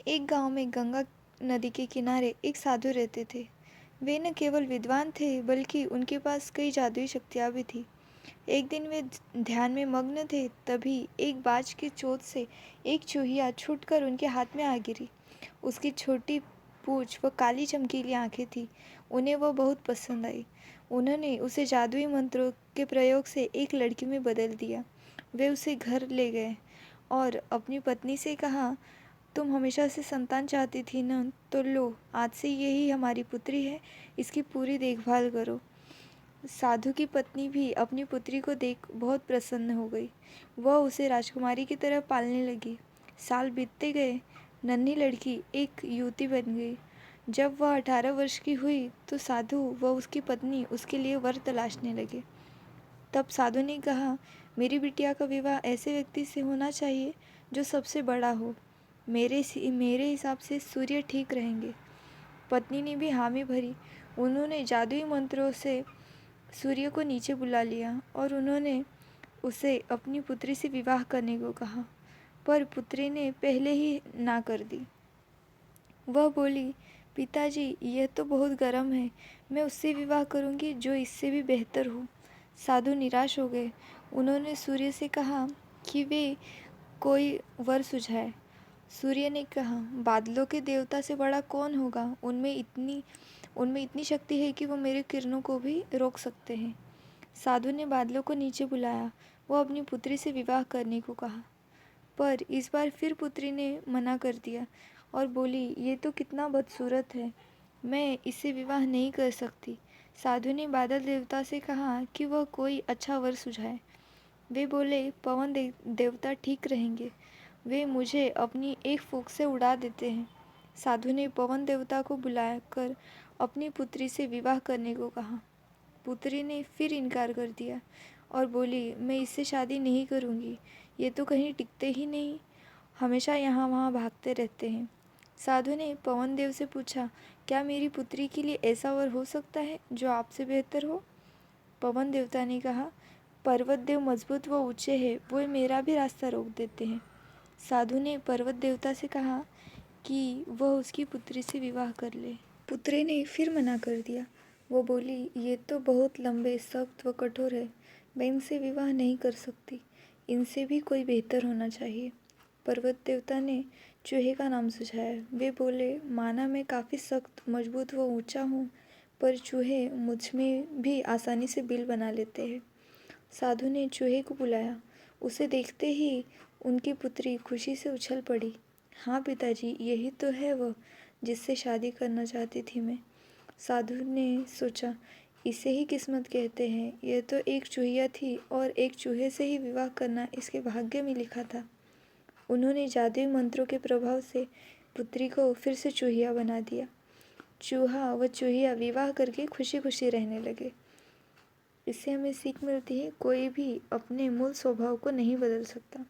एक गांव में गंगा नदी के किनारे एक साधु रहते थे। वे न केवल विद्वान थे बल्कि उनके पास कई जादुई शक्तियाँ भी थी। एक दिन वे ध्यान में मग्न थे, तभी एक बाज की चोंच से एक चूहिया छूटकर उनके हाथ में आ गिरी। उसकी छोटी पूंछ व काली चमकीली आंखें थीं। उन्हें वह बहुत पसंद आई। उन्होंने उसे जादुई मंत्रों के प्रयोग से एक लड़की में बदल दिया। वे उसे घर ले गए और अपनी पत्नी से कहा, तुम हमेशा से संतान चाहती थी न, तो लो, आज से यही हमारी पुत्री है, इसकी पूरी देखभाल करो। साधु की पत्नी भी अपनी पुत्री को देख बहुत प्रसन्न हो गई। वह उसे राजकुमारी की तरह पालने लगी। साल बीतते गए, नन्ही लड़की एक युवती बन गई। जब वह 18 वर्ष की हुई तो साधु व उसकी पत्नी उसके लिए वर तलाशने लगे। तब साधु ने कहा, मेरी बिटिया का विवाह ऐसे व्यक्ति से होना चाहिए जो सबसे बड़ा हो। मेरे हिसाब से सूर्य ठीक रहेंगे। पत्नी ने भी हामी भरी। उन्होंने जादुई मंत्रों से सूर्य को नीचे बुला लिया और उन्होंने उसे अपनी पुत्री से विवाह करने को कहा, पर पुत्री ने पहले ही ना कर दी। वह बोली, पिताजी, यह तो बहुत गर्म है, मैं उससे विवाह करूंगी जो इससे भी बेहतर हो। साधु निराश हो गए। उन्होंने सूर्य से कहा कि वे कोई वर सुझाए। सूर्य ने कहा, बादलों के देवता से बड़ा कौन होगा? उनमें इतनी शक्ति है कि वो मेरे किरणों को भी रोक सकते हैं। साधु ने बादलों को नीचे बुलाया। वो अपनी पुत्री से विवाह करने को कहा, पर इस बार फिर पुत्री ने मना कर दिया और बोली, ये तो कितना बदसूरत है, मैं इससे विवाह नहीं कर सकती। साधु ने बादल देवता से कहा कि वह कोई अच्छा वर सुझाए। वे बोले, पवन देवता ठीक रहेंगे, वे मुझे अपनी एक फूंक से उड़ा देते हैं। साधु ने पवन देवता को बुलाकर अपनी पुत्री से विवाह करने को कहा। पुत्री ने फिर इनकार कर दिया और बोली, मैं इससे शादी नहीं करूँगी, ये तो कहीं टिकते ही नहीं, हमेशा यहाँ वहाँ भागते रहते हैं। साधु ने पवन देव से पूछा, क्या मेरी पुत्री के लिए ऐसा वर हो सकता है जो आपसे बेहतर हो? पवन देवता ने कहा, पर्वत देव मजबूत व ऊंचे हैं, वो मेरा भी रास्ता रोक देते हैं। साधु ने पर्वत देवता से कहा कि वह उसकी पुत्री से विवाह कर ले। पुत्री ने फिर मना कर दिया। वो बोली, ये तो बहुत लंबे, सख्त व कठोर है, मैं इनसे विवाह नहीं कर सकती, इनसे भी कोई बेहतर होना चाहिए। पर्वत देवता ने चूहे का नाम सुझाया। वे बोले, माना मैं काफ़ी सख्त, मजबूत व ऊंचा हूँ, पर चूहे मुझ में भी आसानी से बिल बना लेते हैं। साधु ने चूहे को बुलाया। उसे देखते ही उनकी पुत्री खुशी से उछल पड़ी। हाँ पिताजी, यही तो है वह जिससे शादी करना चाहती थी मैं। साधु ने सोचा, इसे ही किस्मत कहते हैं। यह तो एक चूहिया थी और एक चूहे से ही विवाह करना इसके भाग्य में लिखा था। उन्होंने जादुई मंत्रों के प्रभाव से पुत्री को फिर से चूहिया बना दिया। चूहा व चूहिया विवाह करके खुशी खुशी रहने लगे। इससे हमें सीख मिलती है, कोई भी अपने मूल स्वभाव को नहीं बदल सकता।